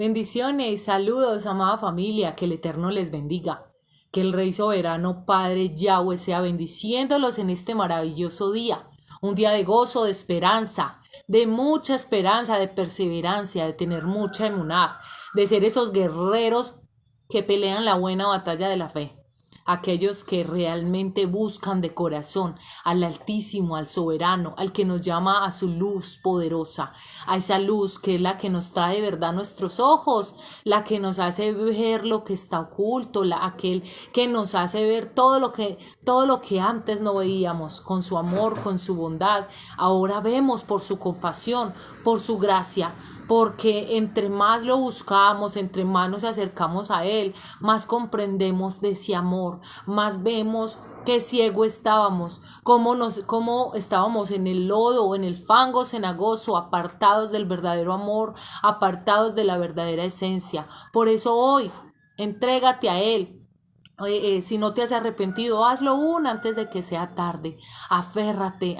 Bendiciones, saludos, amada familia, que el Eterno les bendiga. Que el Rey Soberano Padre Yahweh sea bendiciéndolos en este maravilloso día. Un día de gozo, de esperanza, de mucha esperanza, de perseverancia, de tener mucha emuná, de ser esos guerreros que pelean la buena batalla de la fe. Aquellos que realmente buscan de corazón al Altísimo, al Soberano, al que nos llama a su luz poderosa, a esa luz que es la que nos trae de verdad nuestros ojos, la que nos hace ver lo que está oculto, aquel que nos hace ver todo lo que antes no veíamos, con su amor, con su bondad. Ahora vemos por su compasión, por su gracia, porque entre más lo buscamos, entre más nos acercamos a Él, más comprendemos de ese amor, más vemos qué ciego estábamos, cómo estábamos en el lodo o en el fango cenagoso, apartados del verdadero amor, apartados de la verdadera esencia. Por eso hoy, entrégate a Él. Si no te has arrepentido, hazlo una antes de que sea tarde. Aférrate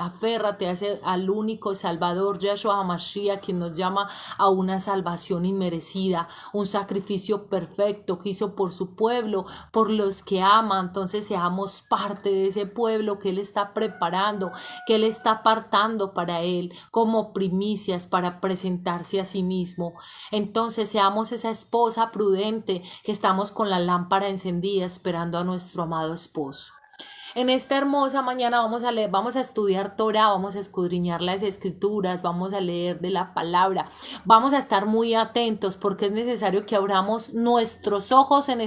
al único Salvador, Yahshua HaMashiach, quien nos llama a una salvación inmerecida, un sacrificio perfecto que hizo por su pueblo, por los que ama. Entonces seamos parte de ese pueblo que Él está preparando, que Él está apartando para Él como primicias para presentarse a sí mismo. Entonces seamos esa esposa prudente que estamos con la lámpara encendida esperando a nuestro amado esposo. En esta hermosa mañana vamos a leer, vamos a estudiar Torah, vamos a escudriñar las escrituras, vamos a leer de la palabra, vamos a estar muy atentos porque es necesario que abramos nuestros ojos en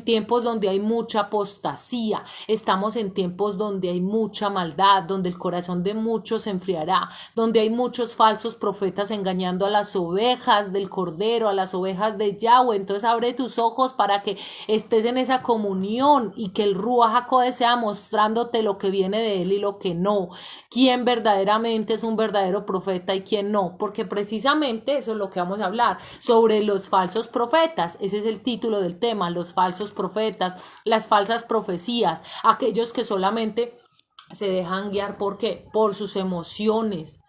tiempos donde hay mucha apostasía, estamos en tiempos donde hay mucha maldad, donde el corazón de muchos se enfriará, donde hay muchos falsos profetas engañando a las ovejas del Cordero, a las ovejas de Yahweh. Entonces abre tus ojos para que estés en esa comunión y que el Ruach HaKodesh sea mostrándote lo que viene de él y lo que no, quién verdaderamente es un verdadero profeta y quién no, porque precisamente eso es lo que vamos a hablar, sobre los falsos profetas. Ese es el título del tema, los falsos profetas, las falsas profecías, aquellos que solamente se dejan guiar, ¿por qué? Por sus emociones.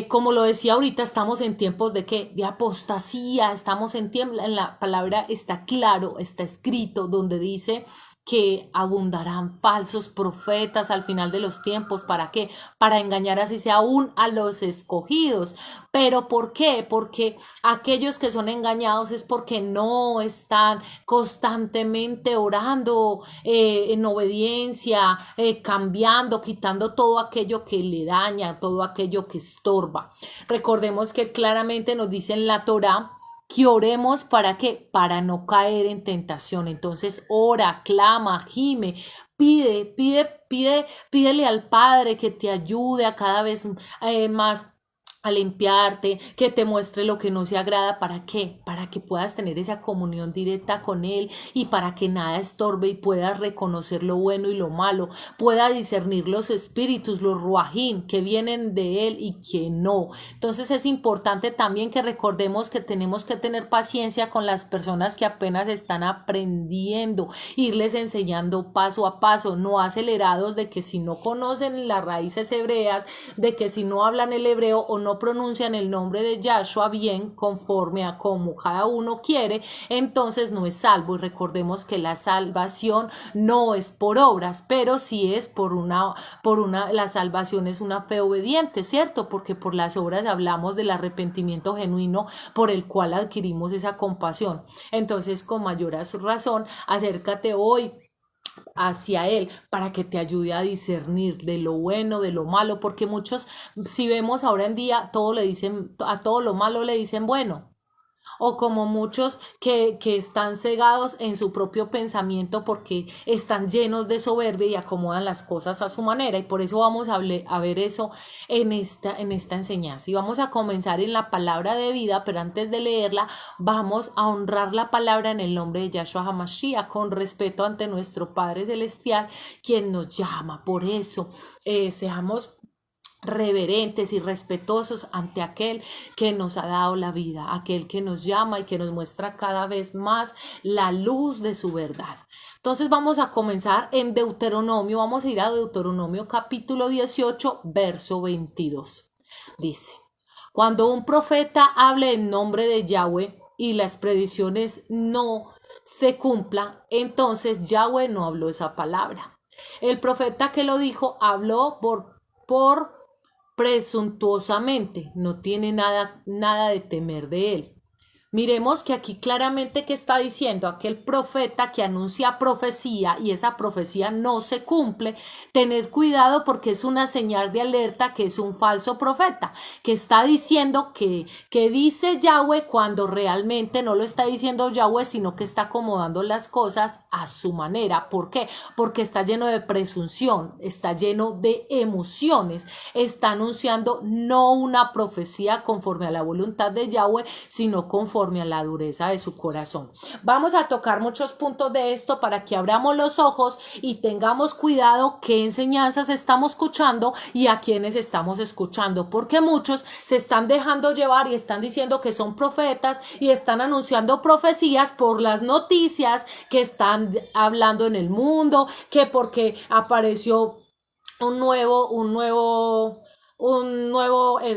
Como lo decía ahorita, estamos en tiempos de qué? De apostasía, estamos en tiempos, en la palabra está claro, está escrito, donde dice que abundarán falsos profetas al final de los tiempos. ¿Para qué? Para engañar así sea aún a los escogidos. ¿Pero por qué? Porque aquellos que son engañados es porque no están constantemente orando en obediencia, cambiando, quitando todo aquello que le daña, todo aquello que estorba. Recordemos que claramente nos dice en la Torá que oremos para qué, para no caer en tentación. Entonces ora, clama, gime, pídele al Padre que te ayude a cada vez más a limpiarte, que te muestre lo que no se agrada. ¿Para qué? Para que puedas tener esa comunión directa con Él y para que nada estorbe y puedas reconocer lo bueno y lo malo, pueda discernir los espíritus, los ruajín que vienen de Él y que no. Entonces es importante también que recordemos que tenemos que tener paciencia con las personas que apenas están aprendiendo, irles enseñando paso a paso, no acelerados, de que si no conocen las raíces hebreas, de que si no hablan el hebreo o no pronuncian el nombre de Yahshua bien conforme a como cada uno quiere, entonces no es salvo. Y recordemos que la salvación no es por obras, pero sí es la salvación es una fe obediente, ¿cierto? Porque por las obras hablamos del arrepentimiento genuino por el cual adquirimos esa compasión. Entonces, con mayor razón, acércate hoy hacia Él para que te ayude a discernir de lo bueno, de lo malo, porque muchos, si vemos ahora en día, a todo lo malo le dicen bueno. O como muchos que están cegados en su propio pensamiento porque están llenos de soberbia y acomodan las cosas a su manera. Y por eso vamos a ver eso en esta enseñanza. Y vamos a comenzar en la palabra de vida, pero antes de leerla, vamos a honrar la palabra en el nombre de Yahshua HaMashiach, con respeto ante nuestro Padre Celestial, quien nos llama. Por eso, seamos reverentes y respetuosos ante aquel que nos ha dado la vida, aquel que nos llama y que nos muestra cada vez más la luz de su verdad. Entonces vamos a comenzar en Deuteronomio, vamos a ir a Deuteronomio capítulo 18, verso 22. Dice: Cuando un profeta hable en nombre de Yahweh y las predicciones no se cumplan, entonces Yahweh no habló esa palabra. El profeta que lo dijo habló por presuntuosamente, no tiene nada de temer de él. Miremos que aquí claramente que está diciendo aquel profeta que anuncia profecía y esa profecía no se cumple, tened cuidado porque es una señal de alerta que es un falso profeta, que está diciendo que dice Yahweh cuando realmente no lo está diciendo Yahweh, sino que está acomodando las cosas a su manera. ¿Por qué? Porque está lleno de presunción, está lleno de emociones, está anunciando no una profecía conforme a la voluntad de Yahweh, sino conforme a la dureza de su corazón. Vamos a tocar muchos puntos de esto para que abramos los ojos y tengamos cuidado qué enseñanzas estamos escuchando y a quienes estamos escuchando, porque muchos se están dejando llevar y están diciendo que son profetas y están anunciando profecías por las noticias que están hablando en el mundo, que porque apareció un nuevo,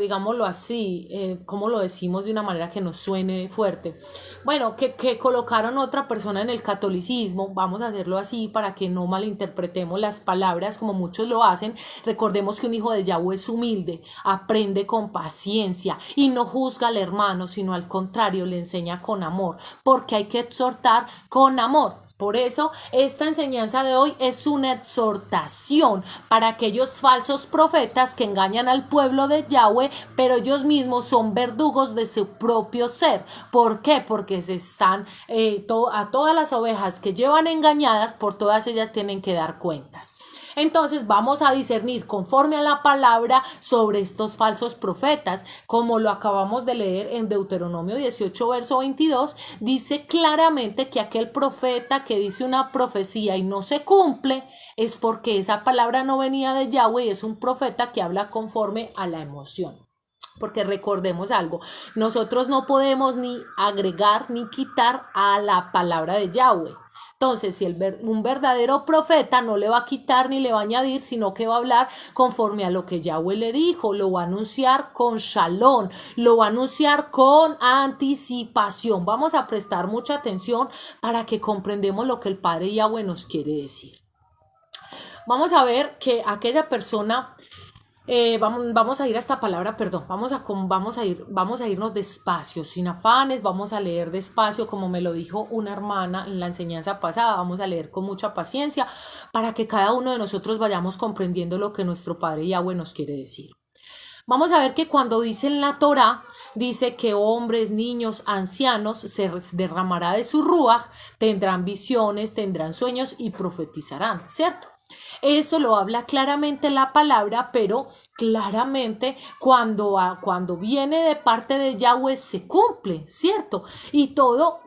digámoslo así, ¿cómo lo decimos de una manera que nos suene fuerte? Bueno, que colocaron otra persona en el catolicismo, vamos a hacerlo así para que no malinterpretemos las palabras como muchos lo hacen. Recordemos que un hijo de Yahweh es humilde, aprende con paciencia y no juzga al hermano, sino al contrario, le enseña con amor, porque hay que exhortar con amor. Por eso, esta enseñanza de hoy es una exhortación para aquellos falsos profetas que engañan al pueblo de Yahweh, pero ellos mismos son verdugos de su propio ser. ¿Por qué? Porque se están, a todas las ovejas que llevan engañadas, por todas ellas tienen que dar cuentas. Entonces vamos a discernir conforme a la palabra sobre estos falsos profetas, como lo acabamos de leer en Deuteronomio 18, verso 22, dice claramente que aquel profeta que dice una profecía y no se cumple, es porque esa palabra no venía de Yahweh y es un profeta que habla conforme a la emoción. Porque recordemos algo, nosotros no podemos ni agregar ni quitar a la palabra de Yahweh. Entonces, si un verdadero profeta no le va a quitar ni le va a añadir, sino que va a hablar conforme a lo que Yahweh le dijo, lo va a anunciar con shalom, lo va a anunciar con anticipación. Vamos a prestar mucha atención para que comprendamos lo que el Padre Yahweh nos quiere decir. Vamos a ver que aquella persona... vamos a ir a esta palabra, perdón, vamos a irnos despacio, sin afanes, vamos a leer despacio, como me lo dijo una hermana en la enseñanza pasada, vamos a leer con mucha paciencia para que cada uno de nosotros vayamos comprendiendo lo que nuestro Padre Yahweh nos quiere decir. Vamos a ver que cuando dice en la Torá, dice que hombres, niños, ancianos se derramará de su ruaj, tendrán visiones, tendrán sueños y profetizarán, ¿cierto? Eso lo habla claramente la palabra, pero claramente cuando viene de parte de Yahweh se cumple, ¿cierto? Y todo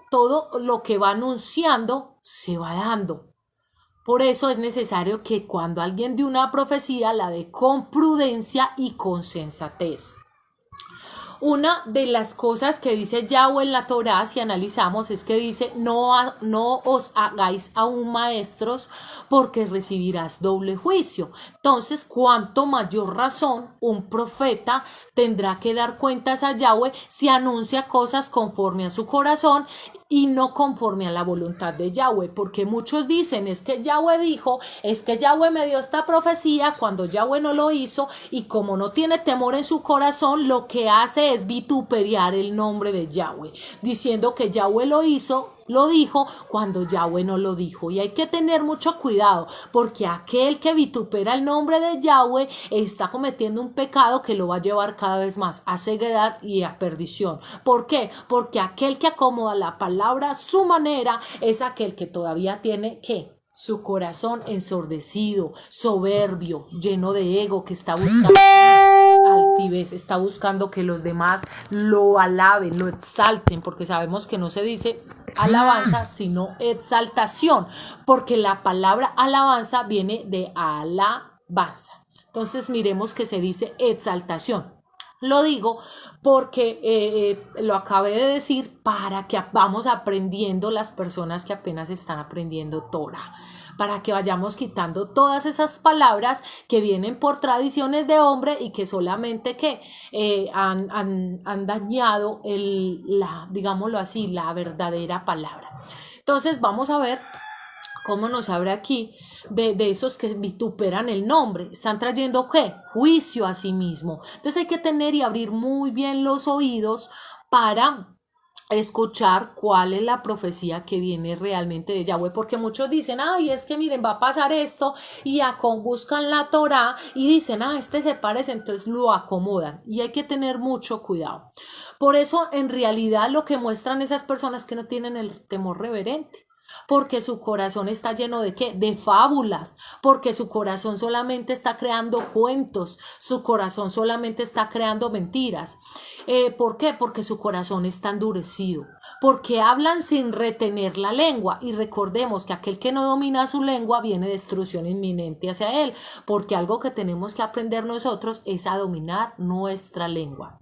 lo que va anunciando se va dando. Por eso es necesario que cuando alguien dé una profecía la dé con prudencia y con sensatez. Una de las cosas que dice Yahweh en la Torá, si analizamos, es que dice, no os hagáis aún maestros porque recibirás doble juicio. Entonces, cuanto mayor razón un profeta tendrá que dar cuentas a Yahweh si anuncia cosas conforme a su corazón y no conforme a la voluntad de Yahweh, porque muchos dicen, es que Yahweh dijo, es que Yahweh me dio esta profecía cuando Yahweh no lo hizo, y como no tiene temor en su corazón, lo que hace es vituperiar el nombre de Yahweh, diciendo que Yahweh lo dijo cuando Yahweh no lo dijo. Y hay que tener mucho cuidado, porque aquel que vitupera el nombre de Yahweh está cometiendo un pecado que lo va a llevar cada vez más a ceguedad y a perdición. ¿Por qué? Porque aquel que acomoda la palabra a su manera es aquel que todavía tiene su corazón ensordecido, soberbio, lleno de ego, que está buscando altivez, está buscando que los demás lo alaben, lo exalten, porque sabemos que no se dice alabanza, sino exaltación, porque la palabra alabanza viene de alabanza. Entonces miremos que se dice exaltación. Lo digo porque lo acabé de decir para que vamos aprendiendo las personas que apenas están aprendiendo Torah, para que vayamos quitando todas esas palabras que vienen por tradiciones de hombre y que solamente han dañado digámoslo así, la verdadera palabra. Entonces vamos a ver cómo nos abre aquí de esos que vituperan el nombre. Están trayendo ¿qué? Juicio a sí mismo. Entonces hay que tener y abrir muy bien los oídos para escuchar cuál es la profecía que viene realmente de Yahweh, porque muchos dicen, ay, es que miren, va a pasar esto, y buscan la Torah y dicen, este se parece, entonces lo acomodan, y hay que tener mucho cuidado. Por eso, en realidad, lo que muestran esas personas que no tienen el temor reverente, porque su corazón está lleno de ¿qué? De fábulas, porque su corazón solamente está creando cuentos, su corazón solamente está creando mentiras. ¿Por qué? Porque su corazón está endurecido, porque hablan sin retener la lengua, y recordemos que aquel que no domina su lengua viene destrucción inminente hacia él, porque algo que tenemos que aprender nosotros es a dominar nuestra lengua.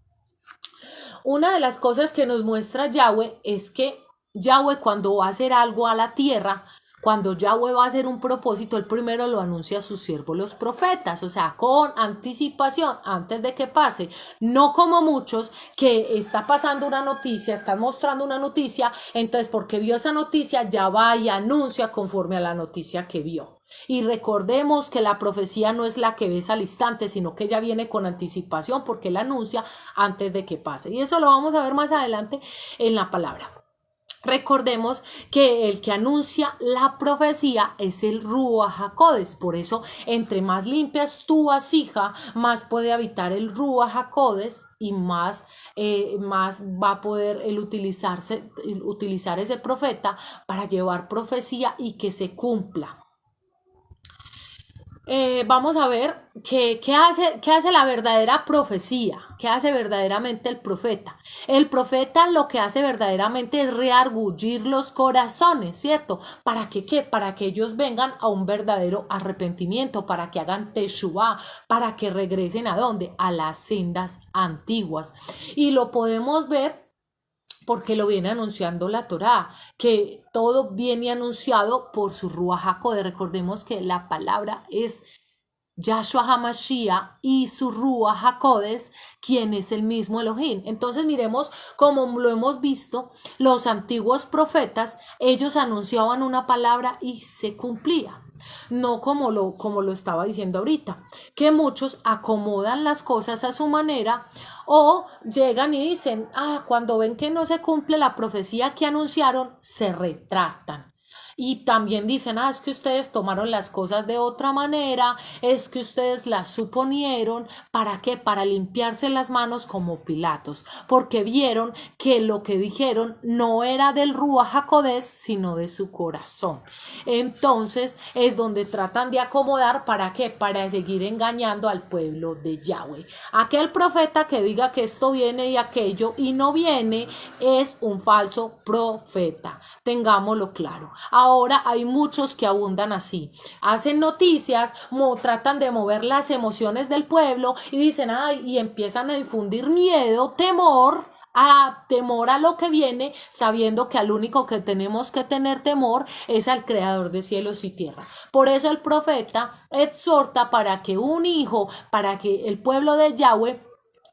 Una de las cosas que nos muestra Yahweh es que Yahweh, cuando va a hacer algo a la tierra, cuando Yahweh va a hacer un propósito, él primero lo anuncia a sus siervos los profetas, o sea, con anticipación, antes de que pase, no como muchos que está pasando una noticia, están mostrando una noticia, entonces porque vio esa noticia ya va y anuncia conforme a la noticia que vio. Y recordemos que la profecía no es la que ves al instante, sino que ella viene con anticipación porque la anuncia antes de que pase. Y eso lo vamos a ver más adelante en la palabra. Recordemos que el que anuncia la profecía es el Ruach HaKodesh. Por eso, entre más limpias tu vasija, más puede habitar el Ruach HaKodesh y más va a poder utilizar ese profeta para llevar profecía y que se cumpla. Vamos a ver qué hace la verdadera profecía, qué hace verdaderamente el profeta. El profeta lo que hace verdaderamente es reargullir los corazones, ¿cierto? ¿Para que qué? Para que ellos vengan a un verdadero arrepentimiento, para que hagan teshuvá, para que regresen ¿a dónde? A las sendas antiguas. Y lo podemos ver porque lo viene anunciando la Torá, que todo viene anunciado por su Ruach HaKodesh. Recordemos que la palabra es Yahshua HaMashiach y su Ruach HaKodesh, quien es el mismo Elohim. Entonces miremos como lo hemos visto, los antiguos profetas, ellos anunciaban una palabra y se cumplía. No como lo estaba diciendo ahorita, que muchos acomodan las cosas a su manera o llegan y dicen, cuando ven que no se cumple la profecía que anunciaron, se retractan. Y también dicen, es que ustedes tomaron las cosas de otra manera, es que ustedes las suponieron, ¿para qué? Para limpiarse las manos como Pilatos, porque vieron que lo que dijeron no era del Ruach HaKodesh, sino de su corazón. Entonces es donde tratan de acomodar, ¿para qué? Para seguir engañando al pueblo de Yahweh. Aquel profeta que diga que esto viene y aquello y no viene, es un falso profeta. Tengámoslo claro. Ahora hay muchos que abundan así. Hacen noticias, tratan de mover las emociones del pueblo y dicen, y empiezan a difundir miedo, temor a lo que viene, sabiendo que al único que tenemos que tener temor es al creador de cielos y tierra. Por eso el profeta exhorta para que para que el pueblo de Yahweh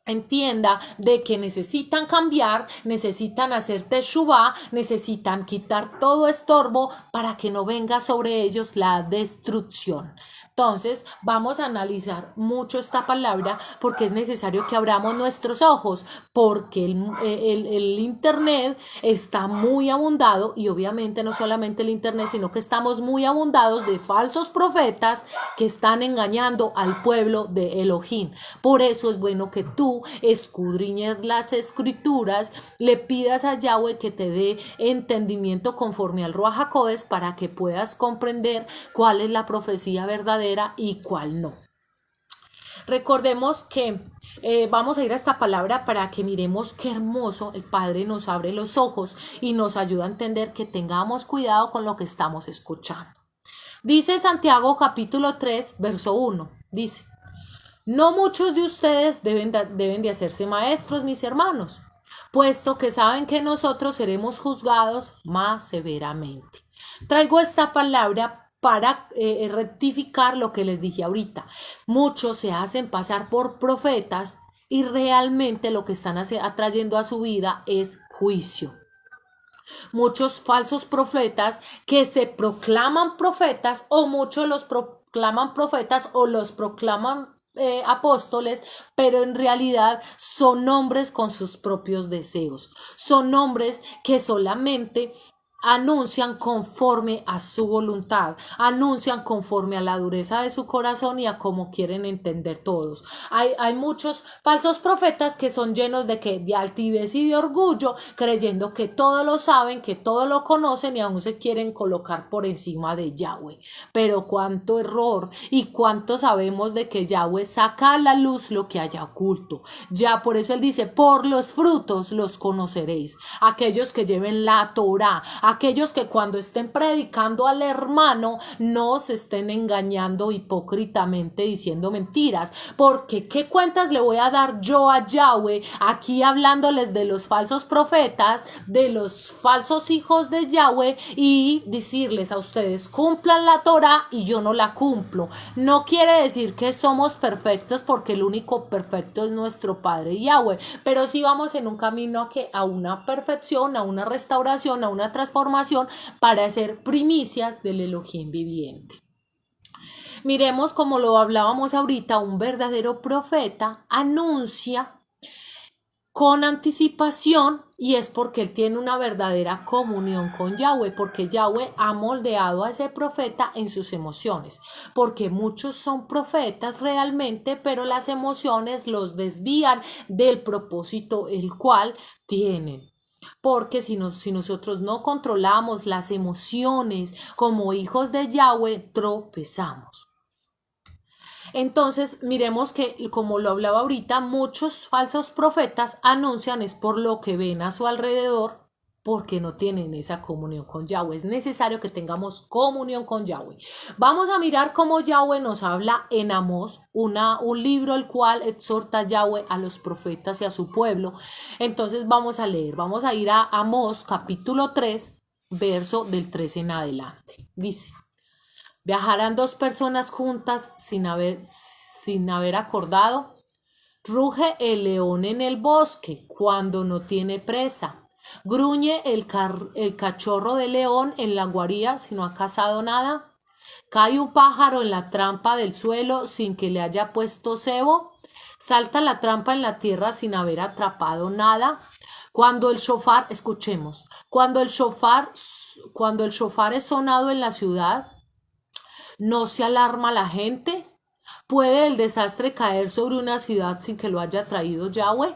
entienda de que necesitan cambiar, necesitan hacer teshuvá, necesitan quitar todo estorbo para que no venga sobre ellos la destrucción. Entonces vamos a analizar mucho esta palabra porque es necesario que abramos nuestros ojos, porque el internet está muy abundado, y obviamente no solamente el internet, sino que estamos muy abundados de falsos profetas que están engañando al pueblo de Elohim. Por eso es bueno que tú escudriñes las escrituras, le pidas a Yahweh que te dé entendimiento conforme al Ruach HaKodesh para que puedas comprender cuál es la profecía verdadera y cuál no. Recordemos que vamos a ir a esta palabra para que miremos qué hermoso el Padre nos abre los ojos y nos ayuda a entender que tengamos cuidado con lo que estamos escuchando. Dice Santiago capítulo 3, verso 1, dice: No muchos de ustedes deben de hacerse maestros, mis hermanos, puesto que saben que nosotros seremos juzgados más severamente. Traigo esta palabra para rectificar lo que les dije ahorita. Muchos se hacen pasar por profetas y realmente lo que están atrayendo a su vida es juicio. Muchos falsos profetas que se proclaman profetas o muchos los proclaman profetas o los proclaman apóstoles, pero en realidad son hombres con sus propios deseos. Son hombres que solamente anuncian conforme a su voluntad, anuncian conforme a la dureza de su corazón y a cómo quieren entender todos. Hay muchos falsos profetas que son llenos de altivez y de orgullo, creyendo que todo lo saben, que todo lo conocen y aún se quieren colocar por encima de Yahweh. Pero cuánto error y cuánto sabemos de que Yahweh saca a la luz lo que haya oculto. Ya por eso él dice, por los frutos los conoceréis. Aquellos que lleven la Torá, aquellos que cuando estén predicando al hermano no se estén engañando hipócritamente diciendo mentiras, porque ¿qué cuentas le voy a dar yo a Yahweh aquí hablándoles de los falsos profetas, de los falsos hijos de Yahweh y decirles a ustedes cumplan la Torá y yo no la cumplo? No quiere decir que somos perfectos, porque el único perfecto es nuestro Padre Yahweh, pero sí vamos en un camino a una perfección, a una restauración, a una transformación para ser primicias del Elohim viviente. Miremos, como lo hablábamos ahorita, un verdadero profeta anuncia con anticipación y es porque él tiene una verdadera comunión con Yahweh, porque Yahweh ha moldeado a ese profeta en sus emociones, porque muchos son profetas realmente, pero las emociones los desvían del propósito el cual tienen. Porque si nosotros no controlamos las emociones como hijos de Yahweh, tropezamos. Entonces, miremos que, como lo hablaba ahorita, muchos falsos profetas anuncian es por lo que ven a su alrededor, porque no tienen esa comunión con Yahweh. Es necesario que tengamos comunión con Yahweh. Vamos a mirar cómo Yahweh nos habla en Amós, un libro el cual exhorta a Yahweh a los profetas y a su pueblo. Entonces vamos a leer, vamos a ir a Amós capítulo 3, verso del 13 en adelante. Dice: ¿viajarán dos personas juntas sin haber acordado? Ruge el león en el bosque cuando no tiene presa. Gruñe el cachorro de león en la guarida si no ha cazado nada. Cae un pájaro en la trampa del suelo sin que le haya puesto cebo. Salta la trampa en la tierra sin haber atrapado nada. Cuando el shofar, escuchemos, cuando el shofar es sonado en la ciudad, ¿no se alarma la gente? ¿Puede el desastre caer sobre una ciudad sin que lo haya traído Yahweh?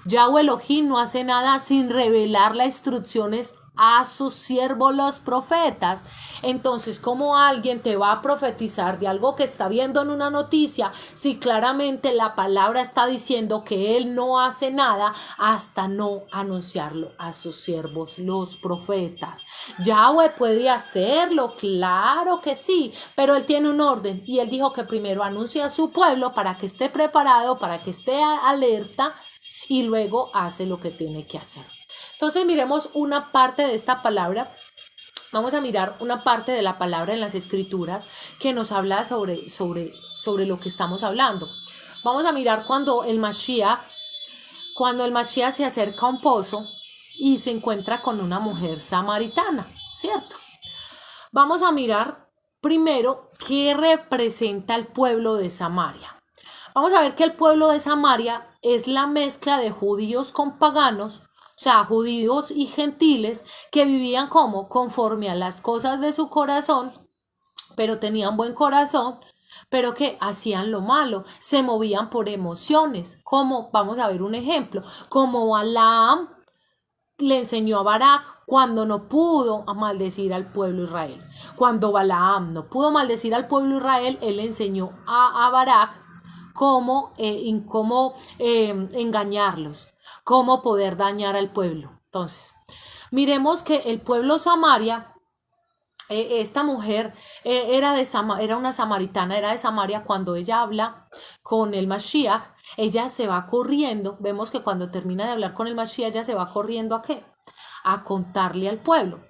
Yahweh Elohim no hace nada sin revelar las instrucciones a sus siervos los profetas. Entonces, ¿cómo alguien te va a profetizar de algo que está viendo en una noticia si claramente la palabra está diciendo que él no hace nada hasta no anunciarlo a sus siervos los profetas? Yahweh puede hacerlo, claro que sí, pero él tiene un orden y él dijo que primero anuncie a su pueblo para que esté preparado, para que esté alerta, y luego hace lo que tiene que hacer. Entonces miremos una parte de esta palabra. Vamos a mirar una parte de la palabra en las escrituras que nos habla sobre lo que estamos hablando. Vamos a mirar cuando el Mashiach se acerca a un pozo y se encuentra con una mujer samaritana, ¿cierto? Vamos a mirar primero qué representa el pueblo de Samaria. Vamos a ver que el pueblo de Samaria es la mezcla de judíos con paganos, o sea, judíos y gentiles que vivían como conforme a las cosas de su corazón, pero tenían buen corazón, pero que hacían lo malo, se movían por emociones, como, vamos a ver un ejemplo, como Balaam le enseñó a Barak cuando no pudo maldecir al pueblo Israel. Cuando Balaam no pudo maldecir al pueblo Israel, él le enseñó a Barak cómo engañarlos, cómo poder dañar al pueblo. Entonces, miremos que el pueblo Samaria esta mujer era una samaritana, era de Samaria. Cuando ella habla con el Mashiach, ella se va corriendo. Vemos que cuando termina de hablar con el Mashiach, ella se va corriendo ¿a qué? A contarle al pueblo.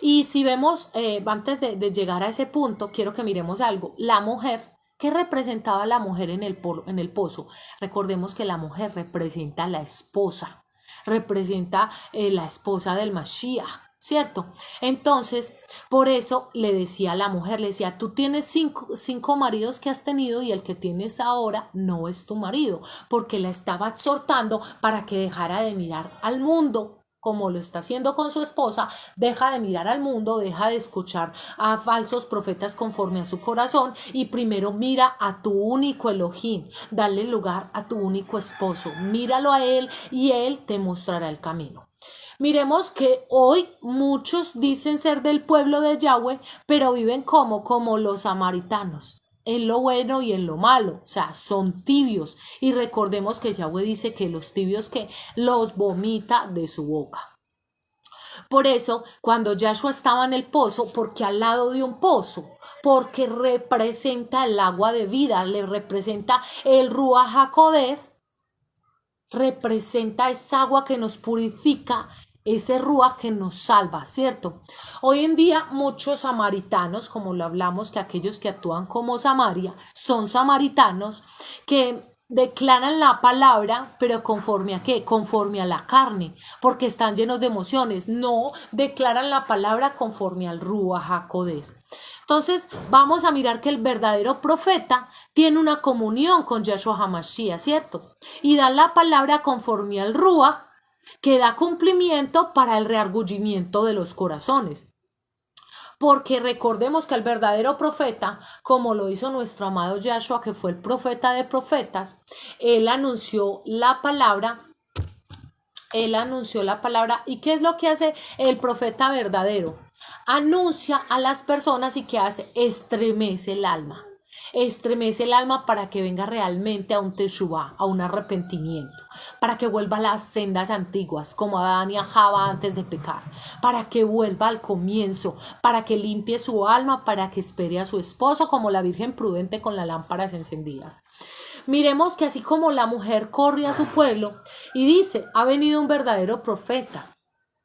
Y si vemos, antes de llegar a ese punto, quiero que miremos algo. La mujer, ¿qué representaba la mujer en el pozo? Recordemos que la mujer representa a la esposa, representa la esposa del Mashiach, ¿cierto? Entonces, por eso le decía a la mujer, le decía, tú tienes cinco maridos que has tenido y el que tienes ahora no es tu marido, porque la estaba exhortando para que dejara de mirar al mundo como lo está haciendo con su esposa, deja de mirar al mundo, deja de escuchar a falsos profetas conforme a su corazón y primero mira a tu único Elohim, dale lugar a tu único esposo, míralo a él y él te mostrará el camino. Miremos que hoy muchos dicen ser del pueblo de Yahweh, pero viven como los samaritanos, en lo bueno y en lo malo, o sea, son tibios. Y recordemos que Yahweh dice que los tibios que los vomita de su boca. Por eso, cuando Yahshua estaba en el pozo, porque al lado de un pozo, porque representa el agua de vida, le representa el Ruach HaKodesh, representa esa agua que nos purifica, ese Ruach que nos salva, ¿cierto? Hoy en día muchos samaritanos, como lo hablamos, que aquellos que actúan como Samaria, son samaritanos que declaran la palabra, pero conforme a qué? Conforme a la carne, porque están llenos de emociones, no declaran la palabra conforme al Ruach HaKodesh. Entonces vamos a mirar que el verdadero profeta tiene una comunión con Yahshua HaMashiach, ¿cierto? Y da la palabra conforme al Ruach, que da cumplimiento para el reargullimiento de los corazones. Porque recordemos que el verdadero profeta, como lo hizo nuestro amado Yahshua, que fue el profeta de profetas, él anunció la palabra. ¿Y qué es lo que hace el profeta verdadero? Anuncia a las personas y ¿qué hace? Estremece el alma. Estremece el alma para que venga realmente a un teshuvá, a un arrepentimiento, para que vuelva a las sendas antiguas, como Adán y Java antes de pecar, para que vuelva al comienzo, para que limpie su alma, para que espere a su esposo como la Virgen prudente con las lámparas encendidas. Miremos que así como la mujer corre a su pueblo y dice, ha venido un verdadero profeta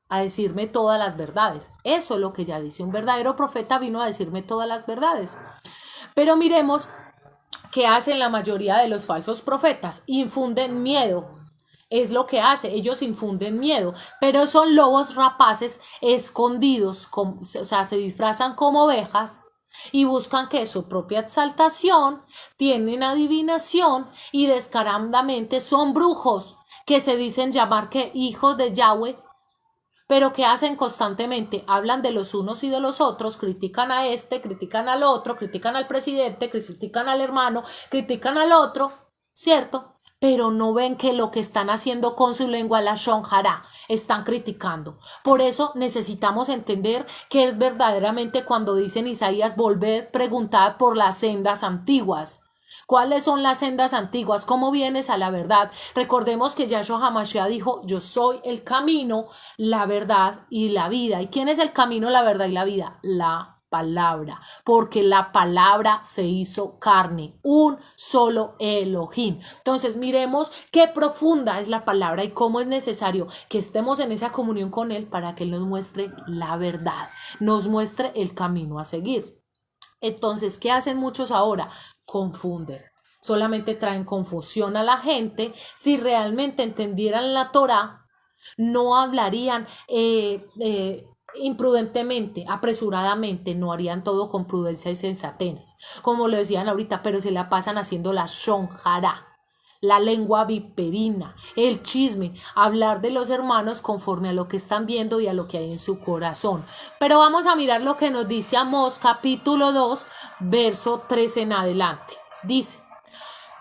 a decirme todas las verdades. Eso es lo que ella dice, un verdadero profeta vino a decirme todas las verdades. Pero miremos qué hacen la mayoría de los falsos profetas, infunden miedo. Es lo que hace, ellos infunden miedo, pero son lobos rapaces escondidos, o sea, se disfrazan como ovejas y buscan que su propia exaltación, tienen adivinación y descaradamente son brujos que se dicen llamar que hijos de Yahweh, pero que hacen constantemente, hablan de los unos y de los otros, critican a este, critican al otro, critican al presidente, critican al hermano, critican al otro, ¿cierto? Pero no ven que lo que están haciendo con su lengua, la shonjara, están criticando. Por eso necesitamos entender que es verdaderamente cuando dicen Isaías, volver, preguntad por las sendas antiguas. ¿Cuáles son las sendas antiguas? ¿Cómo vienes a la verdad? Recordemos que Yahshua HaMashiach dijo, yo soy el camino, la verdad y la vida. ¿Y quién es el camino, la verdad y la vida? La palabra, porque la palabra se hizo carne, un solo Elohim. Entonces miremos qué profunda es la palabra y cómo es necesario que estemos en esa comunión con Él para que Él nos muestre la verdad, nos muestre el camino a seguir. Entonces, ¿qué hacen muchos ahora? Confunden. Solamente traen confusión a la gente. Si realmente entendieran la Torá, no hablarían imprudentemente, apresuradamente, no harían todo con prudencia y sensatez, como lo decían ahorita, pero se la pasan haciendo la shonjara, la lengua viperina, el chisme, hablar de los hermanos conforme a lo que están viendo y a lo que hay en su corazón. Pero vamos a mirar lo que nos dice Amós capítulo 2, verso 13 en adelante. Dice,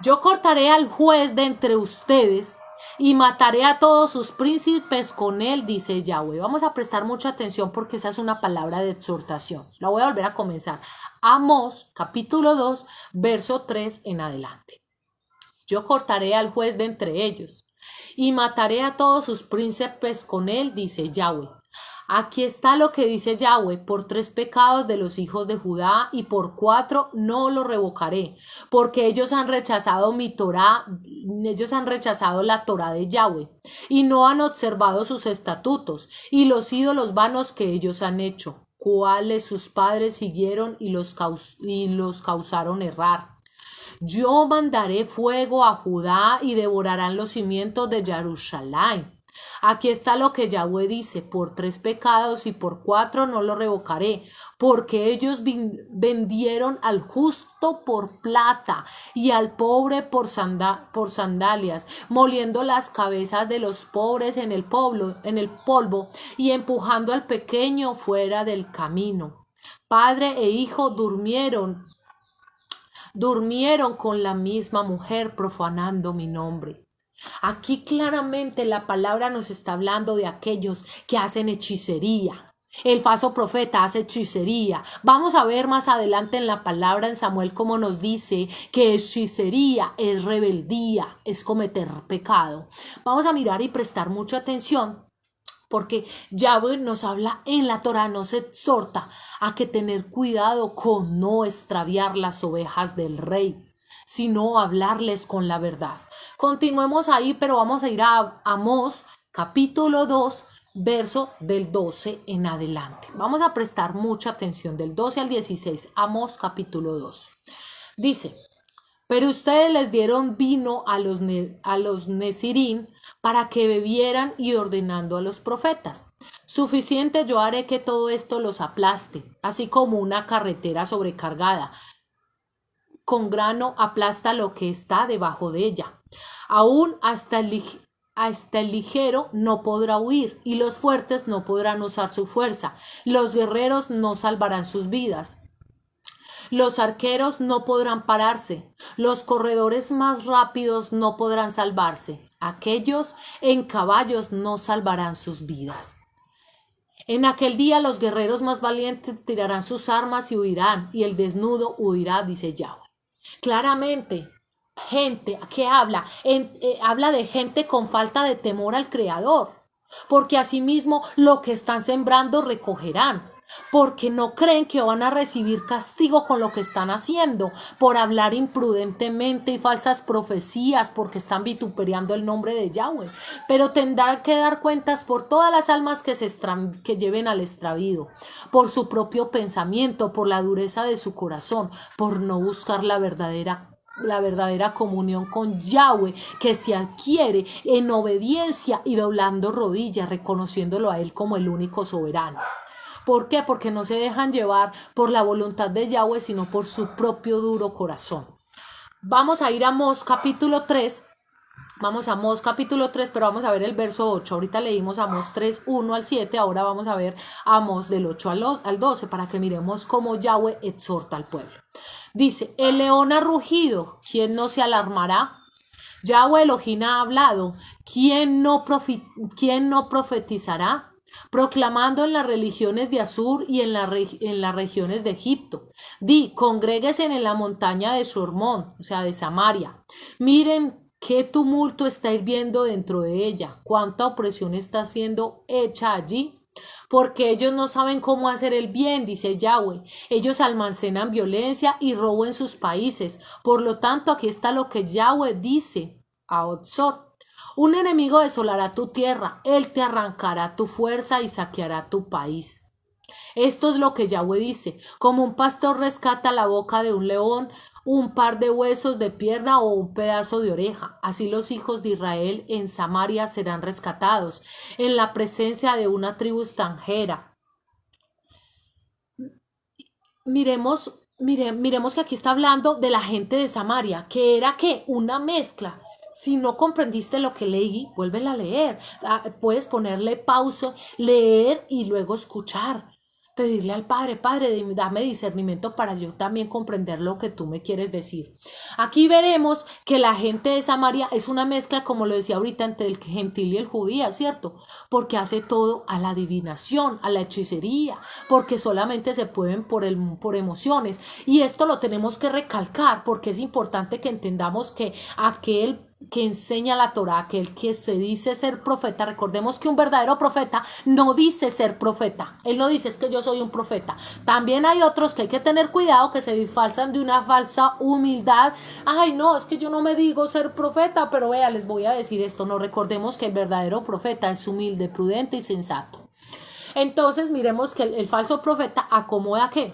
yo cortaré al juez de entre ustedes y mataré a todos sus príncipes con él, dice Yahweh. Vamos a prestar mucha atención porque esa es una palabra de exhortación. La voy a volver a comenzar. Amós capítulo 2, verso 3 en adelante. Yo cortaré al juez de entre ellos y mataré a todos sus príncipes con él, dice Yahweh. Aquí está lo que dice Yahweh: por 3 pecados de los hijos de Judá y por 4 no lo revocaré, porque ellos han rechazado mi Torá, ellos han rechazado la Torá de Yahweh y no han observado sus estatutos y los ídolos vanos que ellos han hecho, cuales sus padres siguieron y los causaron errar. Yo mandaré fuego a Judá y devorarán los cimientos de Jerusalén. Aquí está lo que Yahweh dice: por 3 pecados y por 4 no lo revocaré, porque ellos vendieron al justo por plata y al pobre por sandalias, moliendo las cabezas de los pobres en el polvo y empujando al pequeño fuera del camino. Padre e hijo durmieron con la misma mujer, profanando mi nombre. Aquí claramente la palabra nos está hablando de aquellos que hacen hechicería. El falso profeta hace hechicería. Vamos a ver más adelante en la palabra en Samuel cómo nos dice que hechicería es rebeldía, es cometer pecado. Vamos a mirar y prestar mucha atención, porque Yahweh nos habla en la Torá, nos exhorta a que tener cuidado con no extraviar las ovejas del rey, sino hablarles con la verdad. Continuemos ahí, pero vamos a ir a Amós capítulo 2, verso del 12 en adelante. Vamos a prestar mucha atención del 12 al 16, Amós capítulo 2. Dice: pero ustedes les dieron vino a los Nezirín para que bebieran y ordenando a los profetas: suficiente yo haré que todo esto los aplaste, así como una carretera sobrecargada con grano aplasta lo que está debajo de ella. Aún hasta el ligero no podrá huir, y los fuertes no podrán usar su fuerza. Los guerreros no salvarán sus vidas. Los arqueros no podrán pararse. Los corredores más rápidos no podrán salvarse. Aquellos en caballos no salvarán sus vidas. En aquel día los guerreros más valientes tirarán sus armas y huirán, y el desnudo huirá, dice Yahweh. Claramente, gente que habla de gente con falta de temor al Creador, porque asimismo lo que están sembrando recogerán, porque no creen que van a recibir castigo con lo que están haciendo, por hablar imprudentemente y falsas profecías, porque están vituperiando el nombre de Yahweh, pero tendrán que dar cuentas por todas las almas que lleven al extravío, por su propio pensamiento, por la dureza de su corazón, por no buscar la verdadera comunión con Yahweh, que se adquiere en obediencia y doblando rodillas, reconociéndolo a Él como el único soberano. ¿Por qué? Porque no se dejan llevar por la voluntad de Yahweh, sino por su propio duro corazón. Vamos a ir a Amós capítulo 3. Vamos a Amós capítulo 3, pero vamos a ver el verso 8. Ahorita leímos Amós 3, 1 al 7. Ahora vamos a ver Amós del 8 al 12 para que miremos cómo Yahweh exhorta al pueblo. Dice: el león ha rugido, ¿quién no se alarmará? Yahweh Elohim ha hablado, ¿quién no profetizará? Proclamando en las religiones de Asur y en las regiones de Egipto. Di: congréguense en la montaña de Sormón, o sea, de Samaria. Miren qué tumulto está hirviendo dentro de ella, cuánta opresión está siendo hecha allí. Porque ellos no saben cómo hacer el bien, dice Yahweh. Ellos almacenan violencia y robo en sus países. Por lo tanto, aquí está lo que Yahweh dice a Otzor: un enemigo desolará tu tierra, él te arrancará tu fuerza y saqueará tu país. Esto es lo que Yahweh dice: como un pastor rescata la boca de un león, un par de huesos de pierna o un pedazo de oreja, así los hijos de Israel en Samaria serán rescatados, en la presencia de una tribu extranjera. Miremos que aquí está hablando de la gente de Samaria, que era ¿qué? Una mezcla. Si no comprendiste lo que leí, vuélvela a leer. Puedes ponerle pausa, leer y luego escuchar. Pedirle al Padre: dame discernimiento para yo también comprender lo que tú me quieres decir. Aquí veremos que la gente de Samaria es una mezcla, como lo decía ahorita, entre el gentil y el judío, ¿cierto? Porque hace todo a la adivinación, a la hechicería, porque solamente se pueden por emociones. Y esto lo tenemos que recalcar, porque es importante que entendamos que aquel que enseña la Torá, aquel que se dice ser profeta. Recordemos que un verdadero profeta no dice ser profeta. Él no dice es que yo soy un profeta. También hay otros que hay que tener cuidado, que se disfrazan de una falsa humildad. Ay, no, es que yo no me digo ser profeta, pero vea, les voy a decir esto. No, recordemos que el verdadero profeta es humilde, prudente y sensato. Entonces miremos que el falso profeta acomoda ¿qué?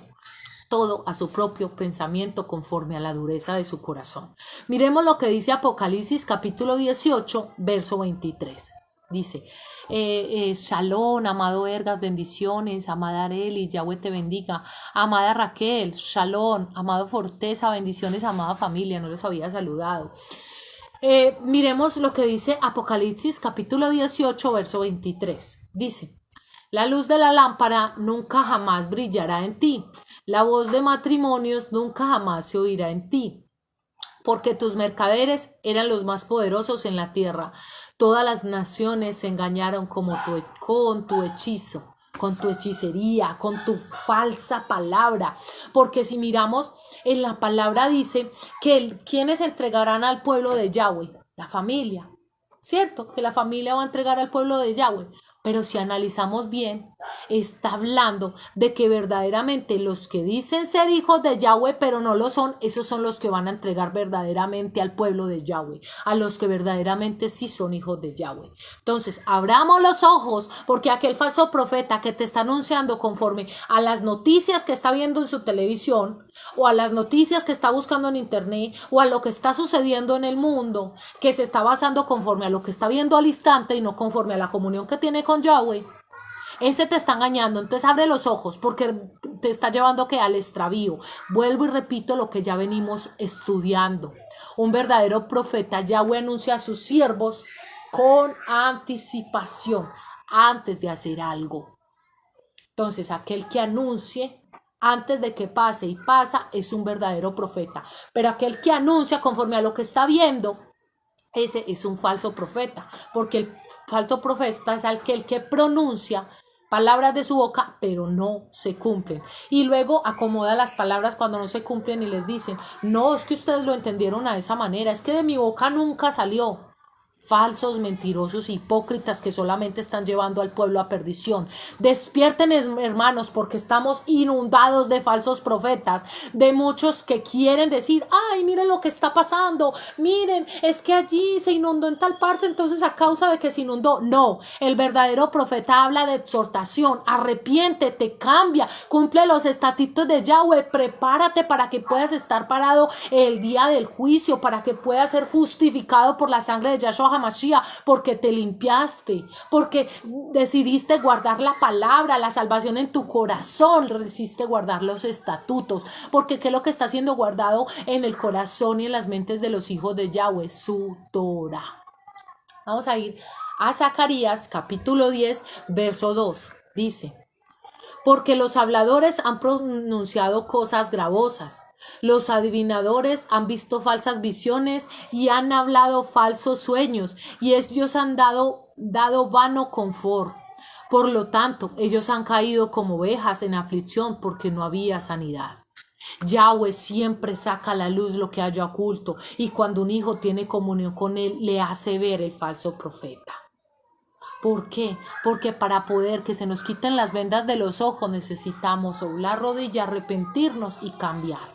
Todo a su propio pensamiento conforme a la dureza de su corazón. Miremos lo que dice Apocalipsis capítulo 18, verso 23. Dice, Shalom, amado Ergas, bendiciones, amada Arelis, Yahweh te bendiga, amada Raquel, Shalom, amado Forteza, bendiciones, amada familia, no les había saludado. Miremos lo que dice Apocalipsis capítulo 18, verso 23. Dice, la luz de la lámpara nunca jamás brillará en ti. La voz de matrimonios nunca jamás se oirá en ti. Porque tus mercaderes eran los más poderosos en la tierra. Todas las naciones se engañaron con tu hechizo, con tu hechicería, con tu falsa palabra. Porque si miramos en la palabra dice que quienes entregarán al pueblo de Yahweh, la familia. ¿Cierto? Que la familia va a entregar al pueblo de Yahweh. Pero si analizamos bien, está hablando de que verdaderamente los que dicen ser hijos de Yahweh, pero no lo son, esos son los que van a entregar verdaderamente al pueblo de Yahweh, a los que verdaderamente sí son hijos de Yahweh. Entonces, abramos los ojos, porque aquel falso profeta que te está anunciando conforme a las noticias que está viendo en su televisión, o a las noticias que está buscando en internet, o a lo que está sucediendo en el mundo, que se está basando conforme a lo que está viendo al instante y no conforme a la comunión que tiene con Yahweh, ese te está engañando. Entonces abre los ojos, porque te está llevando ¿qué? Al extravío. Vuelvo y repito lo que ya venimos estudiando. Un verdadero profeta, Yahweh anuncia a sus siervos con anticipación antes de hacer algo. Entonces aquel que anuncie antes de que pase y pasa es un verdadero profeta. Pero aquel que anuncia conforme a lo que está viendo, ese es un falso profeta, porque el falso profeta es aquel que pronuncia palabras de su boca, pero no se cumplen. Y luego acomoda las palabras cuando no se cumplen y les dicen, no, es que ustedes lo entendieron a esa manera, es que de mi boca nunca salió. Falsos, mentirosos, hipócritas que solamente están llevando al pueblo a perdición. Despierten, hermanos, porque estamos inundados de falsos profetas, de muchos que quieren decir, ay, miren lo que está pasando, miren, es que allí se inundó en tal parte, entonces a causa de que se inundó. No, el verdadero profeta habla de exhortación, arrepiéntete, cambia, cumple los estatutos de Yahweh, prepárate para que puedas estar parado el día del juicio, para que puedas ser justificado por la sangre de Yahshua Hamashiach, porque te limpiaste, porque decidiste guardar la palabra, la salvación en tu corazón, decidiste guardar los estatutos, porque ¿qué es lo que está siendo guardado en el corazón y en las mentes de los hijos de Yahweh? Su Torah. Vamos a ir a Zacarías capítulo 10, verso 2. Dice, porque los habladores han pronunciado cosas gravosas. Los adivinadores han visto falsas visiones y han hablado falsos sueños, y ellos han dado vano confort. Por lo tanto, ellos han caído como ovejas en aflicción porque no había sanidad. Yahweh siempre saca a la luz lo que haya oculto, y cuando un hijo tiene comunión con él, le hace ver el falso profeta. ¿Por qué? Porque para poder que se nos quiten las vendas de los ojos necesitamos doblar rodilla, arrepentirnos y cambiar.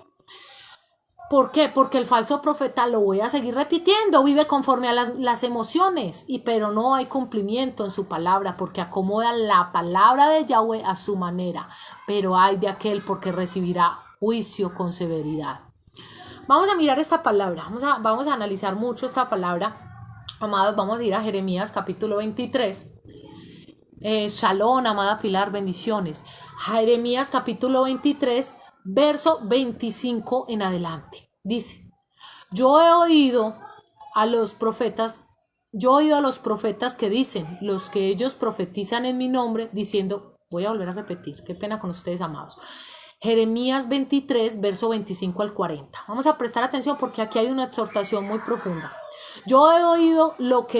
¿Por qué? Porque el falso profeta, lo voy a seguir repitiendo, vive conforme a las emociones, pero no hay cumplimiento en su palabra, porque acomoda la palabra de Yahweh a su manera. Pero hay de aquel porque recibirá juicio con severidad. Vamos a mirar esta palabra, vamos a analizar mucho esta palabra. Amados, vamos a ir a Jeremías capítulo 23. Shalom, amada Pilar, bendiciones. Jeremías capítulo 23, verso 25 en adelante. Dice, yo he oído a los profetas que dicen, los que ellos profetizan en mi nombre, diciendo, voy a volver a repetir, qué pena con ustedes, amados. Jeremías 23, verso 25 al 40. Vamos a prestar atención porque aquí hay una exhortación muy profunda. Yo he oído lo que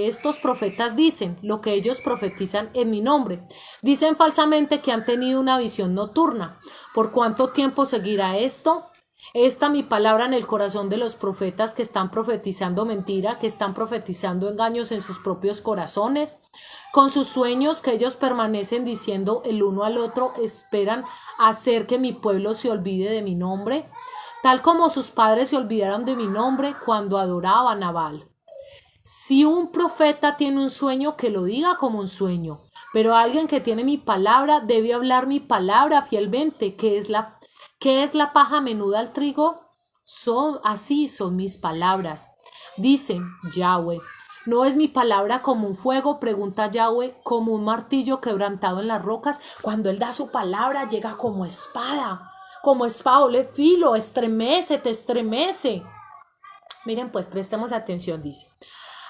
estos profetas dicen, lo que ellos profetizan en mi nombre. Dicen falsamente que han tenido una visión nocturna. ¿Por cuánto tiempo seguirá esto? Esta mi palabra en el corazón de los profetas que están profetizando mentira, que están profetizando engaños en sus propios corazones, con sus sueños que ellos permanecen diciendo el uno al otro, esperan hacer que mi pueblo se olvide de mi nombre, tal como sus padres se olvidaron de mi nombre cuando adoraban a Baal. Si un profeta tiene un sueño, que lo diga como un sueño, pero alguien que tiene mi palabra debe hablar mi palabra fielmente, ¿qué es la paja menuda al trigo? Así son mis palabras. Dice Yahweh. ¿No es mi palabra como un fuego? Pregunta Yahweh, como un martillo quebrantado en las rocas. Cuando Él da su palabra, llega como espada doble filo, te estremece. Miren, pues prestemos atención, dice.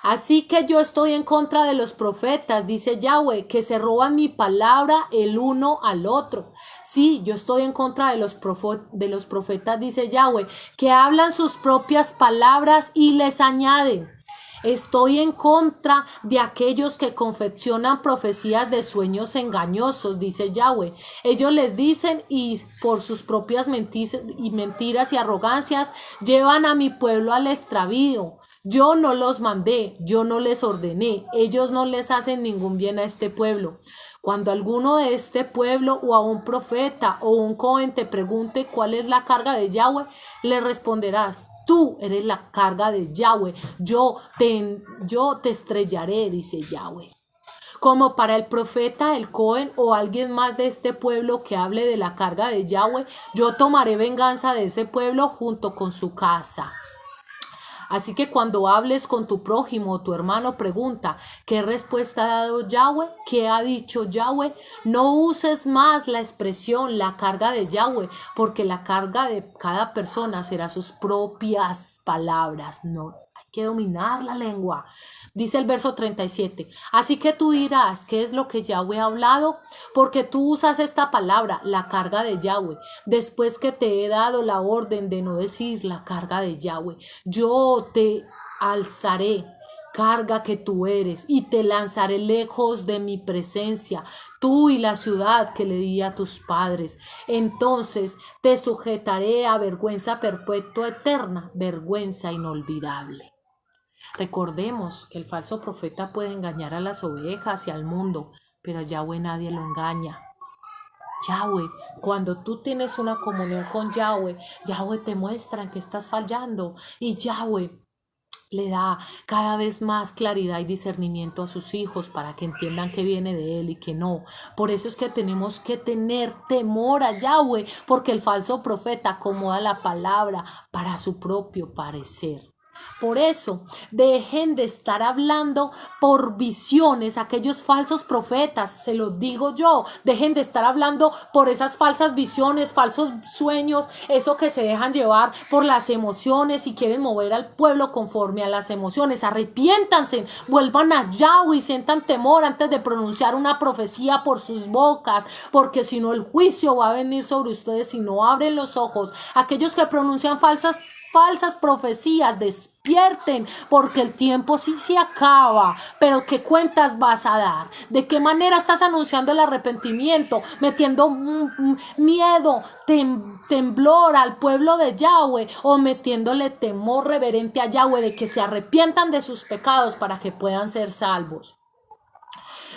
Así que yo estoy en contra de los profetas, dice Yahweh, que se roban mi palabra el uno al otro. Sí, yo estoy en contra de los profetas, dice Yahweh, que hablan sus propias palabras y les añaden. Estoy en contra de aquellos que confeccionan profecías de sueños engañosos, dice Yahweh. Ellos les dicen y por sus propias mentiras y arrogancias llevan a mi pueblo al extravío. Yo no los mandé, yo no les ordené, ellos no les hacen ningún bien a este pueblo. Cuando alguno de este pueblo o a un profeta o un cohen te pregunte cuál es la carga de Yahweh, le responderás: tú eres la carga de Yahweh, yo te estrellaré, dice Yahweh. Como para el profeta, el cohen o alguien más de este pueblo que hable de la carga de Yahweh, yo tomaré venganza de ese pueblo junto con su casa. Así que cuando hables con tu prójimo o tu hermano, pregunta: ¿qué respuesta ha dado Yahweh? ¿Qué ha dicho Yahweh? No uses más la expresión la carga de Yahweh, porque la carga de cada persona será sus propias palabras. No, hay que dominar la lengua. Dice el verso 37. Así que tú dirás: ¿qué es lo que Yahweh ha hablado? Porque tú usas esta palabra, la carga de Yahweh, después que te he dado la orden de no decir la carga de Yahweh. Yo te alzaré, carga que tú eres, y te lanzaré lejos de mi presencia, tú y la ciudad que le di a tus padres. Entonces te sujetaré a vergüenza perpetua eterna, vergüenza inolvidable. Recordemos que el falso profeta puede engañar a las ovejas y al mundo, pero a Yahweh nadie lo engaña. Yahweh, cuando tú tienes una comunión con Yahweh, Yahweh te muestra en que estás fallando y Yahweh le da cada vez más claridad y discernimiento a sus hijos para que entiendan que viene de Él y que no. Por eso es que tenemos que tener temor a Yahweh, porque el falso profeta acomoda la palabra para su propio parecer. Por eso, dejen de estar hablando por visiones, aquellos falsos profetas, se los digo yo, dejen de estar hablando por esas falsas visiones, falsos sueños, eso que se dejan llevar por las emociones y quieren mover al pueblo conforme a las emociones. Arrepiéntanse, vuelvan a Yahweh y sientan temor antes de pronunciar una profecía por sus bocas, porque si no el juicio va a venir sobre ustedes si no abren los ojos. Aquellos que pronuncian falsas profecías, despierten, porque el tiempo sí se acaba. Pero ¿qué cuentas vas a dar? ¿De qué manera estás anunciando el arrepentimiento? Metiendo miedo, temblor al pueblo de Yahweh, o metiéndole temor reverente a Yahweh de que se arrepientan de sus pecados para que puedan ser salvos.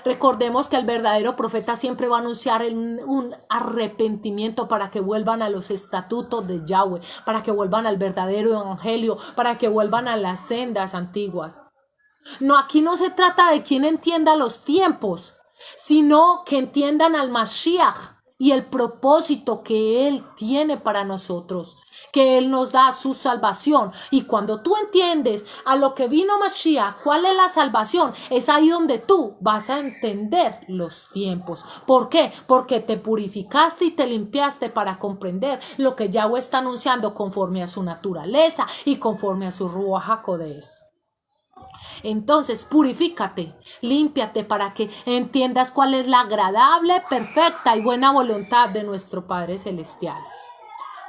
Recordemos que el verdadero profeta siempre va a anunciar un arrepentimiento para que vuelvan a los estatutos de Yahweh, para que vuelvan al verdadero evangelio, para que vuelvan a las sendas antiguas. No, aquí no se trata de quien entienda los tiempos, sino que entiendan al Mashiach y el propósito que Él tiene para nosotros, que Él nos da su salvación. Y cuando tú entiendes a lo que vino Mashiach, cuál es la salvación, es ahí donde tú vas a entender los tiempos. ¿Por qué? Porque te purificaste y te limpiaste para comprender lo que Yahweh está anunciando conforme a su naturaleza y conforme a su Ruach HaKodesh. Entonces, purifícate, límpiate para que entiendas cuál es la agradable, perfecta y buena voluntad de nuestro Padre Celestial.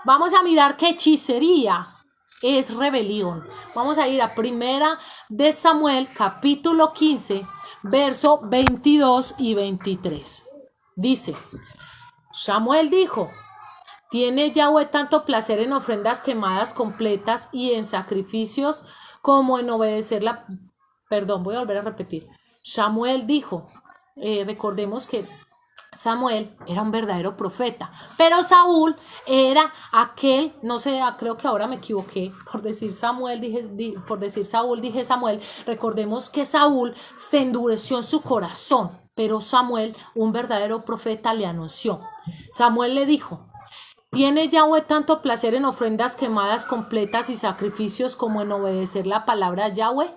Vamos a mirar qué hechicería es rebelión. Vamos a ir a Primera de Samuel, capítulo 15, verso 22 y 23. Dice: Samuel dijo: ¿Tiene Yahweh tanto placer en ofrendas quemadas completas y en sacrificios como en obedecer la... Perdón, voy a volver a repetir. Samuel dijo, recordemos que Samuel era un verdadero profeta, pero Saúl era aquel, no sé, creo que ahora me equivoqué, por decir Samuel, por decir Saúl, dije Samuel, recordemos que Saúl se endureció en su corazón, pero Samuel, un verdadero profeta, le anunció. Samuel le dijo, ¿tiene Yahweh tanto placer en ofrendas quemadas completas y sacrificios como en obedecer la palabra de Yahweh?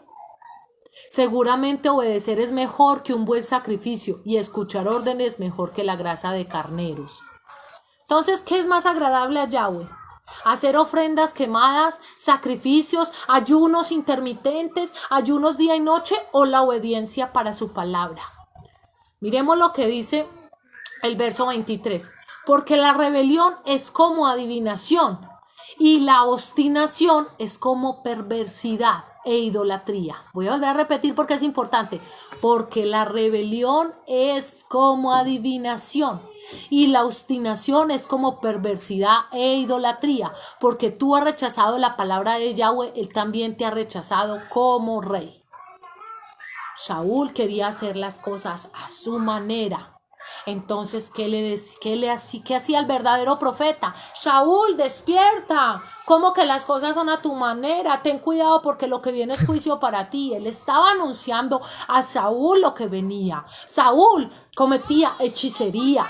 Seguramente obedecer es mejor que un buen sacrificio y escuchar órdenes mejor que la grasa de carneros. Entonces, ¿qué es más agradable a Yahweh? Hacer ofrendas quemadas, sacrificios, ayunos intermitentes, ayunos día y noche o la obediencia para su palabra. Miremos lo que dice el verso 23. Porque la rebelión es como adivinación y la obstinación es como perversidad e idolatría. Voy a volver a repetir porque es importante. Porque la rebelión es como adivinación y la obstinación es como perversidad e idolatría. Porque tú has rechazado la palabra de Yahweh, él también te ha rechazado como rey. Saúl quería hacer las cosas a su manera. Entonces, ¿qué hacía el verdadero profeta? Saúl, despierta. ¿Cómo que las cosas son a tu manera? Ten cuidado porque lo que viene es juicio para ti. Él estaba anunciando a Saúl lo que venía. Saúl cometía hechicería,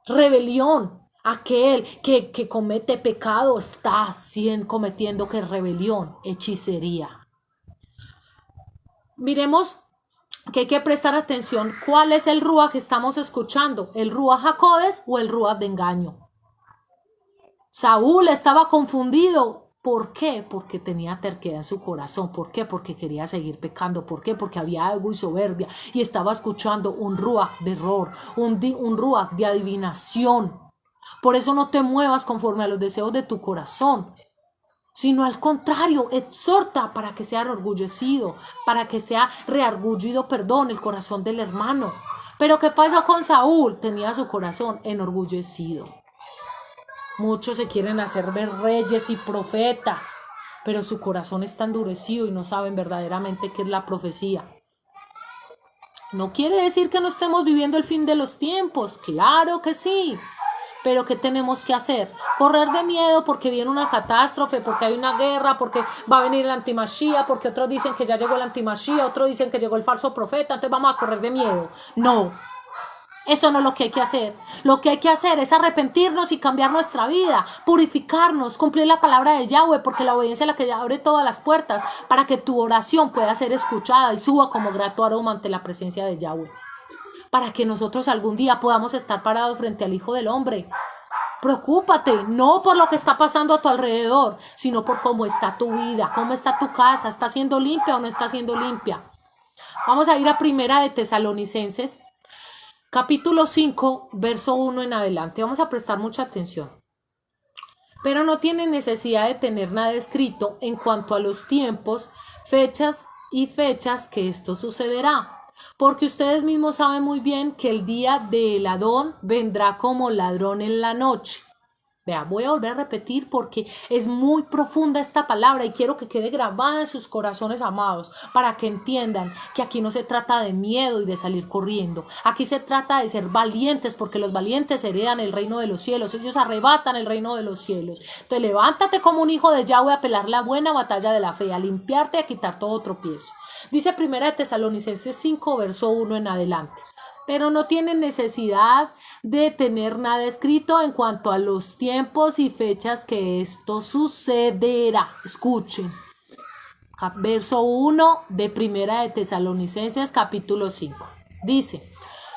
rebelión. Aquel que comete pecado está cometiendo que rebelión, hechicería. Miremos que hay que prestar atención cuál es el Ruach que estamos escuchando, el Ruach HaKodesh o el Ruach de engaño. Saúl estaba confundido. ¿Por qué? Porque tenía terquedad en su corazón. ¿Por qué? Porque quería seguir pecando. ¿Por qué? Porque había algo y soberbia y estaba escuchando un Ruach de error, un Ruach de adivinación. Por eso no te muevas conforme a los deseos de tu corazón, sino al contrario, exhorta para que sea reorgullecido, para que sea reargullido, el corazón del hermano. Pero ¿qué pasó con Saúl? Tenía su corazón enorgullecido. Muchos se quieren hacer ver reyes y profetas, pero su corazón está endurecido y no saben verdaderamente qué es la profecía. No quiere decir que no estemos viviendo el fin de los tiempos, claro que sí. Pero ¿qué tenemos que hacer? Correr de miedo porque viene una catástrofe, porque hay una guerra, porque va a venir el antimashia, porque otros dicen que ya llegó el antimashia, otros dicen que llegó el falso profeta, entonces vamos a correr de miedo. No, eso no es lo que hay que hacer. Lo que hay que hacer es arrepentirnos y cambiar nuestra vida, purificarnos, cumplir la palabra de Yahweh, porque la obediencia es la que abre todas las puertas para que tu oración pueda ser escuchada y suba como grato aroma ante la presencia de Yahweh. Para que nosotros algún día podamos estar parados frente al Hijo del Hombre. Preocúpate, no por lo que está pasando a tu alrededor, sino por cómo está tu vida, cómo está tu casa, ¿está siendo limpia o no está siendo limpia? Vamos a ir a Primera de Tesalonicenses, capítulo 5, verso 1 en adelante. Vamos a prestar mucha atención. Pero no tienen necesidad de tener nada escrito en cuanto a los tiempos, fechas que esto sucederá. Porque ustedes mismos saben muy bien que el día del Adón vendrá como ladrón en la noche. Vea, voy a volver a repetir porque es muy profunda esta palabra y quiero que quede grabada en sus corazones, amados, para que entiendan que aquí no se trata de miedo y de salir corriendo. Aquí se trata de ser valientes, porque los valientes heredan el reino de los cielos. Ellos arrebatan el reino de los cielos. Entonces levántate como un hijo de Yahweh a pelear la buena batalla de la fe, a limpiarte y a quitar todo tropiezo. Dice Primera de Tesalonicenses 5, verso 1 en adelante. Pero no tienen necesidad de tener nada escrito en cuanto a los tiempos y fechas que esto sucederá. Escuchen. Verso 1 de Primera de Tesalonicenses capítulo 5. Dice,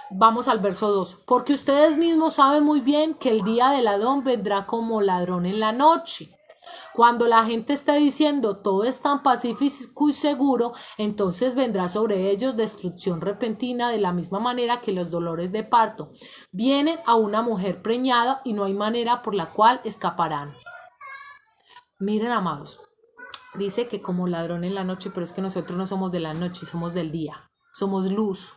vamos al verso 2. Porque ustedes mismos saben muy bien que el día del Adón vendrá como ladrón en la noche. Cuando la gente está diciendo todo es tan pacífico y seguro, entonces vendrá sobre ellos destrucción repentina de la misma manera que los dolores de parto vienen a una mujer preñada y no hay manera por la cual escaparán. Miren, amados, dice que como ladrón en la noche, pero es que nosotros no somos de la noche, somos del día, somos luz.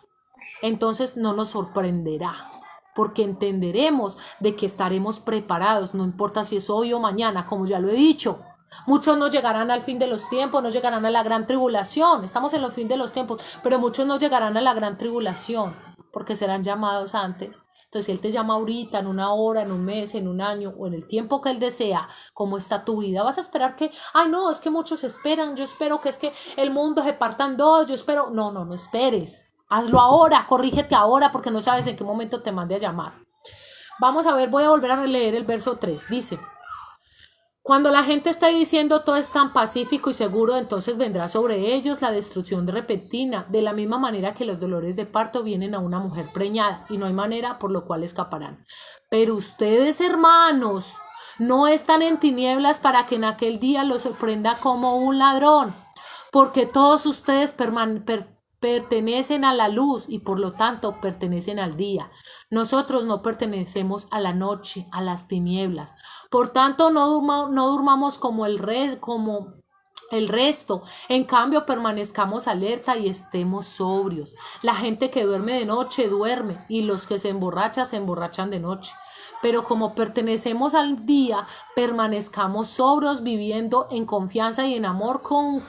Entonces no nos sorprenderá. porque entenderemos de que estaremos preparados, no importa si es hoy o mañana, como ya lo he dicho. Muchos no llegarán al fin de los tiempos, no llegarán a la gran tribulación. Estamos en los fin de los tiempos, pero muchos no llegarán a la gran tribulación, porque serán llamados antes. Entonces, si Él te llama ahorita, en una hora, en un mes, en un año o en el tiempo que Él desea, ¿cómo está tu vida? ¿Vas a esperar que, ay no, es que muchos esperan, yo espero que es que el mundo se parta en dos, yo espero, no esperes. Hazlo ahora, corrígete ahora, porque no sabes en qué momento te mande a llamar. Vamos a ver, voy a volver a leer el verso 3. Dice: cuando la gente está diciendo todo es tan pacífico y seguro, entonces vendrá sobre ellos la destrucción repentina, de la misma manera que los dolores de parto vienen a una mujer preñada, y no hay manera por lo cual escaparán. Pero ustedes, hermanos, no están en tinieblas para que en aquel día los sorprenda como un ladrón, porque todos ustedes pertenecen a la luz y por lo tanto pertenecen al día. Nosotros no pertenecemos a la noche, a las tinieblas. Por tanto, no durmamos como el resto. En cambio, permanezcamos alerta y estemos sobrios. La gente que duerme de noche duerme, y los que se emborrachan de noche. Pero como pertenecemos al día, permanezcamos sobrios, viviendo en confianza y en amor con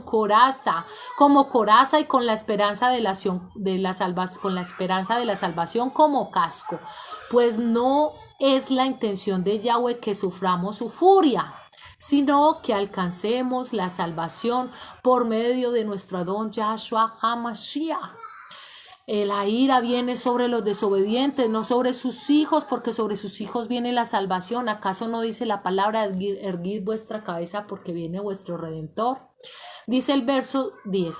coraza, como coraza, y con la esperanza de la salvación como casco, pues no es la intención de Yahweh que suframos su furia, sino que alcancemos la salvación por medio de nuestro Adón Yahshua HaMashiach. La ira viene sobre los desobedientes, no sobre sus hijos, porque sobre sus hijos viene la salvación. ¿Acaso no dice la palabra: erguid vuestra cabeza porque viene vuestro Redentor? Dice el verso 10: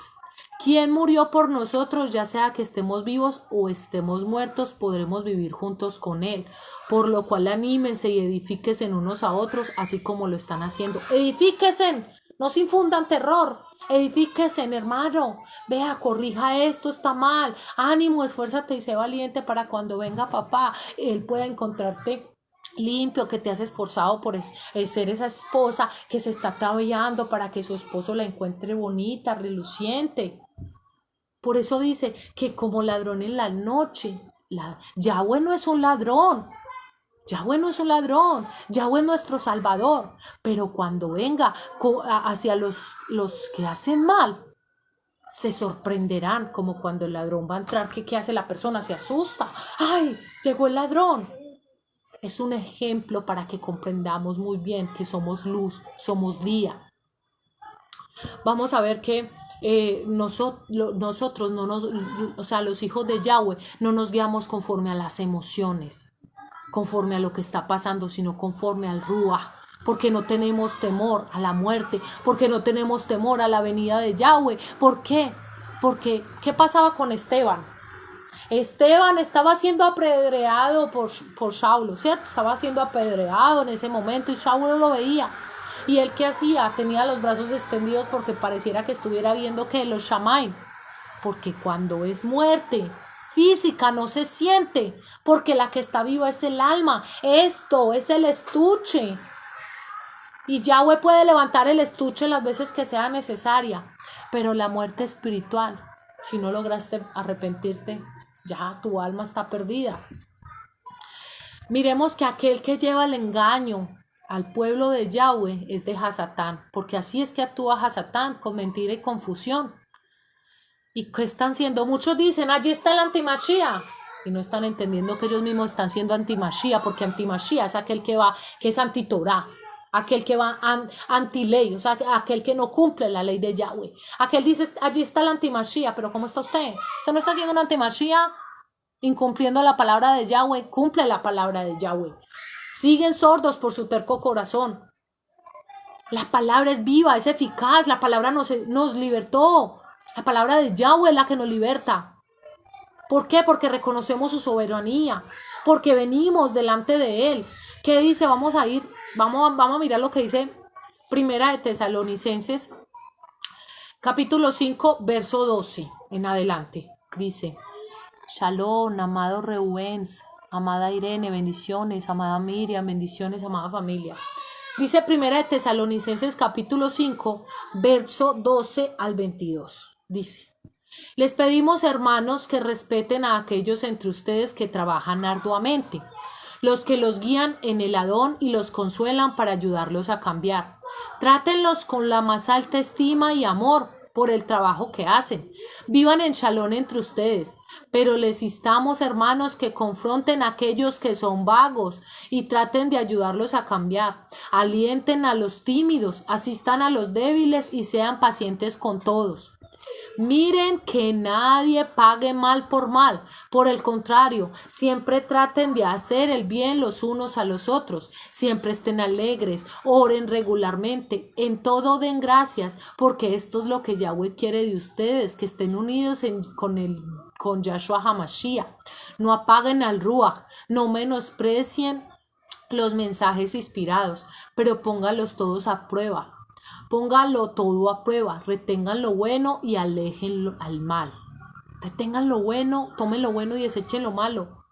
¿quién murió por nosotros? Ya sea que estemos vivos o estemos muertos, podremos vivir juntos con Él. Por lo cual anímense y edifíquense unos a otros, así como lo están haciendo. Edifíquense, no se infundan terror. Edifíquese, hermano, vea, corrija esto, está mal, ánimo, esfuérzate y sé valiente para cuando venga papá, Él pueda encontrarte limpio, que te has esforzado por ser esa esposa que se está ataviando para que su esposo la encuentre bonita, reluciente. Por eso dice que como ladrón en la noche, Yahweh no es un ladrón. Yahweh no es un ladrón, Yahweh es nuestro Salvador, pero cuando venga hacia los que hacen mal, se sorprenderán, como cuando el ladrón va a entrar. ¿Qué hace la persona? Se asusta. ¡Ay! Llegó el ladrón. Es un ejemplo para que comprendamos muy bien que somos luz, somos día. Vamos a ver que nosotros no los hijos de Yahweh, no nos guiamos conforme a las emociones, conforme a lo que está pasando, sino conforme al Ruach, porque no tenemos temor a la muerte, porque no tenemos temor a la venida de Yahweh. ¿Por qué? Porque, ¿qué pasaba con Esteban? Esteban estaba siendo apedreado por Saulo, ¿cierto? Estaba siendo apedreado en ese momento y Saulo lo veía. ¿Y él qué hacía? Tenía los brazos extendidos porque pareciera que estuviera viendo que los Shamaim, porque cuando es muerte física no se siente, porque la que está viva es el alma. Esto es el estuche, y Yahweh puede levantar el estuche las veces que sea necesaria, pero la muerte espiritual, si no lograste arrepentirte, ya tu alma está perdida. Miremos que aquel que lleva el engaño al pueblo de Yahweh es de Hasatán, porque así es que actúa Hasatán, con mentira y confusión. ¿Y qué están siendo? Muchos dicen, allí está el antimashia, y no están entendiendo que ellos mismos están siendo antimashia, porque antimashia es aquel que es anti-Torah, aquel que va anti-ley, o sea, aquel que no cumple la ley de Yahweh. Aquel dice, allí está el antimashia, pero ¿cómo está usted? Usted no está siendo un antimashia, incumpliendo la palabra de Yahweh. Cumple la palabra de Yahweh. Siguen sordos por su terco corazón. La palabra es viva, es eficaz, la palabra nos libertó. La palabra de Yahweh es la que nos liberta. ¿Por qué? Porque reconocemos su soberanía, porque venimos delante de Él. ¿Qué dice? Vamos a mirar lo que dice Primera de Tesalonicenses, capítulo 5, verso 12 en adelante. Dice: Shalom, amado Reubén, amada Irene, bendiciones, amada Miriam, bendiciones, amada familia. Dice Primera de Tesalonicenses, capítulo 5, verso 12 al 22. Dice: Les pedimos, hermanos, que respeten a aquellos entre ustedes que trabajan arduamente, los que los guían en el Adón y los consuelan para ayudarlos a cambiar. Trátenlos con la más alta estima y amor por el trabajo que hacen. Vivan en shalom entre ustedes, pero les instamos, hermanos, que confronten a aquellos que son vagos y traten de ayudarlos a cambiar. Alienten a los tímidos, asistan a los débiles y sean pacientes con todos. Miren que nadie pague mal por mal. Por el contrario, siempre traten de hacer el bien los unos a los otros. Siempre estén alegres, oren regularmente, en todo den gracias, porque esto es lo que Yahweh quiere de ustedes, que estén unidos con Yahshua HaMashiach. No apaguen al Ruach, no menosprecien los mensajes inspirados, pero póngalos todos a prueba. Póngalo todo a prueba, retengan lo bueno y alejen al mal. Retengan lo bueno, tomen lo bueno y desechen lo malo.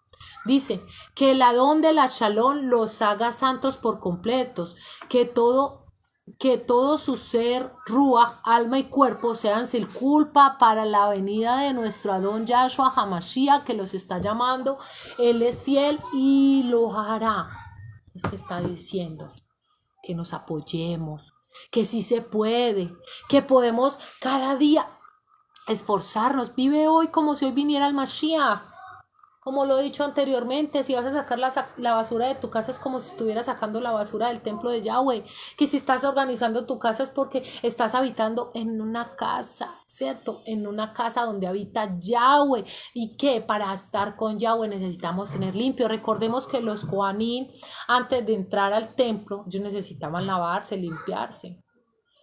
Dice, que el Adón de la Shalom los haga santos por completos, que todo su ser, ruach, alma y cuerpo sean sin culpa para la venida de nuestro Adón Yahshua HaMashiach, que los está llamando. Él es fiel y lo hará. Es que está diciendo que nos apoyemos, que sí se puede, que podemos cada día esforzarnos. Vive hoy como si hoy viniera el Mashiach. Como lo he dicho anteriormente, si vas a sacar la basura de tu casa es como si estuvieras sacando la basura del templo de Yahweh. Que si estás organizando tu casa es porque estás habitando en una casa, ¿cierto? En una casa donde habita Yahweh. Y que para estar con Yahweh necesitamos tener limpio. Recordemos que los Kohanim, antes de entrar al templo, ellos necesitaban lavarse, limpiarse.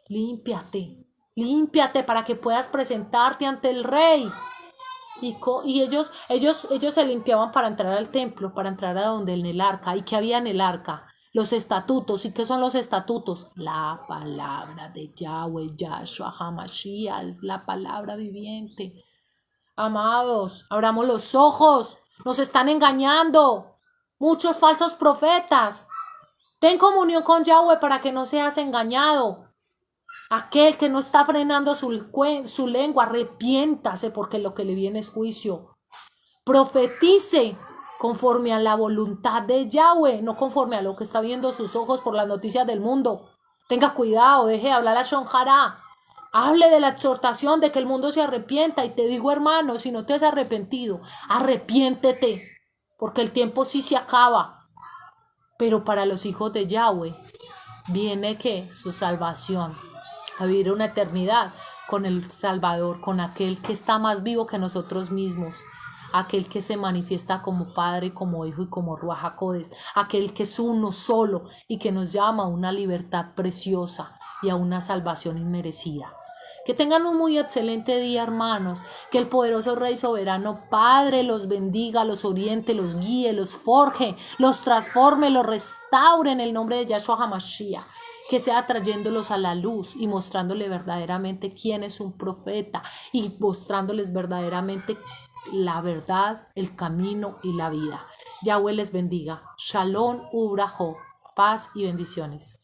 Límpiate para que puedas presentarte ante el rey. Y ellos se limpiaban para entrar al templo, para entrar a donde en el arca. ¿Y qué había en el arca? Los estatutos. ¿Y qué son los estatutos? La palabra de Yahweh, Yahshua HaMashiach, es la palabra viviente. Amados, abramos los ojos. Nos están engañando. Muchos falsos profetas. Ten comunión con Yahweh para que no seas engañado. Aquel que no está frenando su lengua, arrepiéntase porque lo que le viene es juicio. Profetice conforme a la voluntad de Yahweh, no conforme a lo que está viendo sus ojos por las noticias del mundo. Tenga cuidado, deje de hablar a Shon Hará. Hable de la exhortación de que el mundo se arrepienta. Y te digo, hermano, si no te has arrepentido, arrepiéntete, porque el tiempo sí se acaba. Pero para los hijos de Yahweh viene que su salvación, a vivir una eternidad con el Salvador, con aquel que está más vivo que nosotros mismos, aquel que se manifiesta como Padre, como Hijo y como Ruach HaKodesh, aquel que es uno solo y que nos llama a una libertad preciosa y a una salvación inmerecida. Que tengan un muy excelente día, hermanos. Que el poderoso Rey Soberano Padre los bendiga, los oriente, los guíe, los forje, los transforme, los restaure en el nombre de Yahshua HaMashiach. Que sea trayéndolos a la luz y mostrándole verdaderamente quién es un profeta y mostrándoles verdaderamente la verdad, el camino y la vida. Yahweh les bendiga. Shalom Ubrajo. Paz y bendiciones.